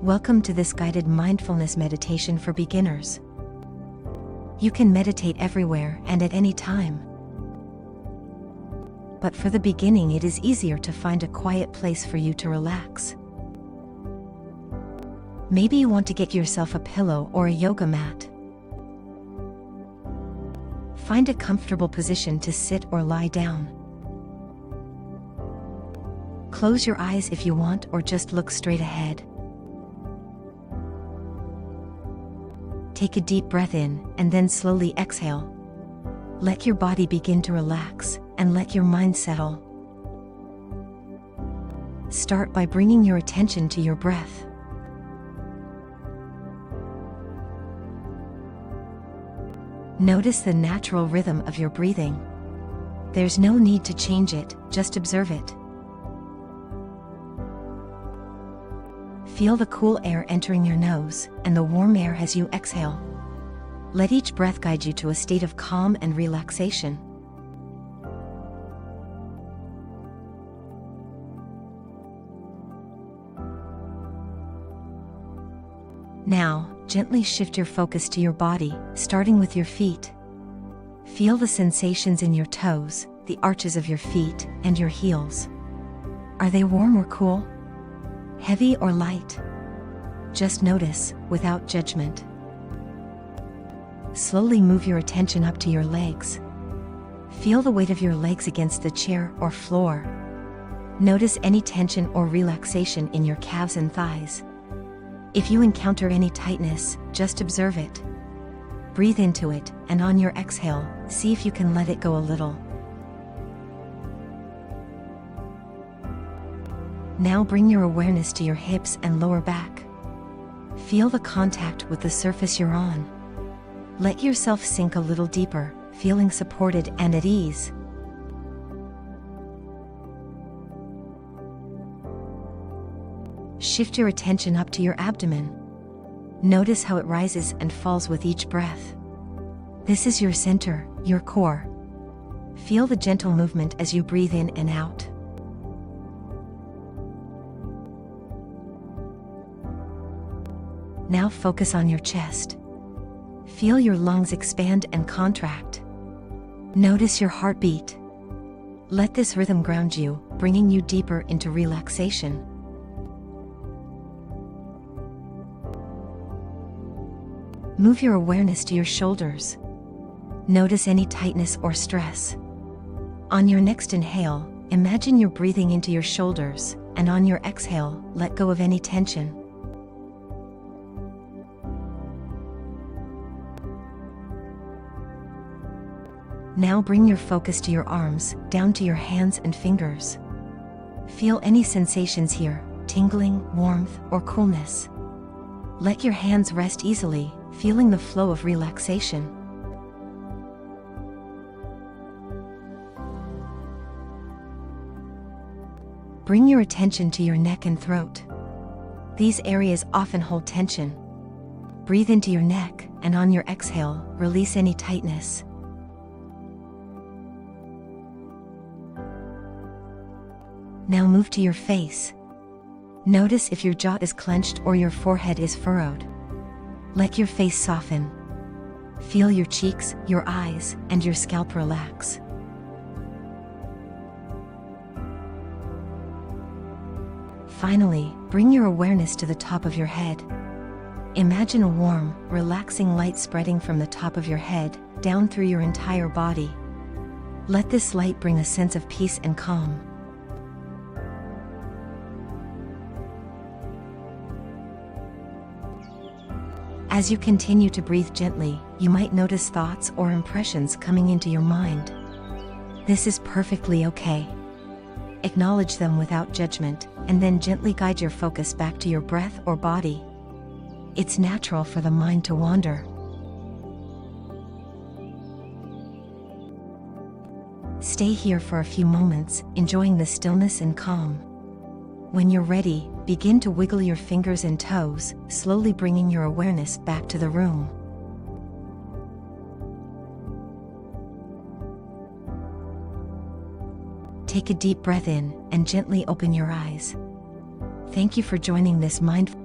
Welcome to this guided mindfulness meditation for beginners. You can meditate everywhere and at any time. But for the beginning, it is easier to find a quiet place for you to relax. Maybe you want to get yourself a pillow or a yoga mat. Find a comfortable position to sit or lie down. Close your eyes if you want, or just look straight ahead. Take a deep breath in, and then slowly exhale. Let your body begin to relax, and let your mind settle. Start by bringing your attention to your breath. Notice the natural rhythm of your breathing. There's no need to change it, just observe it. Feel the cool air entering your nose, and the warm air as you exhale. Let each breath guide you to a state of calm and relaxation. Now, gently shift your focus to your body, starting with your feet. Feel the sensations in your toes, the arches of your feet, and your heels. Are they warm or cool? Heavy or light? Just notice, without judgment. Slowly move your attention up to your legs. Feel the weight of your legs against the chair or floor. Notice any tension or relaxation in your calves and thighs. If you encounter any tightness, just observe it. Breathe into it, and on your exhale, see if you can let it go a little. Now bring your awareness to your hips and lower back. Feel the contact with the surface you're on. Let yourself sink a little deeper, feeling supported and at ease. Shift your attention up to your abdomen. Notice how it rises and falls with each breath. This is your center, your core. Feel the gentle movement as you breathe in and out. Now focus on your chest. Feel your lungs expand and contract. Notice your heartbeat. Let this rhythm ground you, bringing you deeper into relaxation. Move your awareness to your shoulders. Notice any tightness or stress. On your next inhale, imagine you're breathing into your shoulders, and on your exhale, let go of any tension. Now bring your focus to your arms, down to your hands and fingers. Feel any sensations here, tingling, warmth, or coolness. Let your hands rest easily, feeling the flow of relaxation. Bring your attention to your neck and throat. These areas often hold tension. Breathe into your neck, and on your exhale, release any tightness. Now move to your face. Notice if your jaw is clenched or your forehead is furrowed. Let your face soften. Feel your cheeks, your eyes, and your scalp relax. Finally, bring your awareness to the top of your head. Imagine a warm, relaxing light spreading from the top of your head, down through your entire body. Let this light bring a sense of peace and calm. As you continue to breathe gently, you might notice thoughts or impressions coming into your mind. This is perfectly okay. Acknowledge them without judgment, and then gently guide your focus back to your breath or body. It's natural for the mind to wander. Stay here for a few moments, enjoying the stillness and calm. When you're ready, begin to wiggle your fingers and toes, slowly bringing your awareness back to the room. Take a deep breath in, and gently open your eyes. Thank you for joining this mindful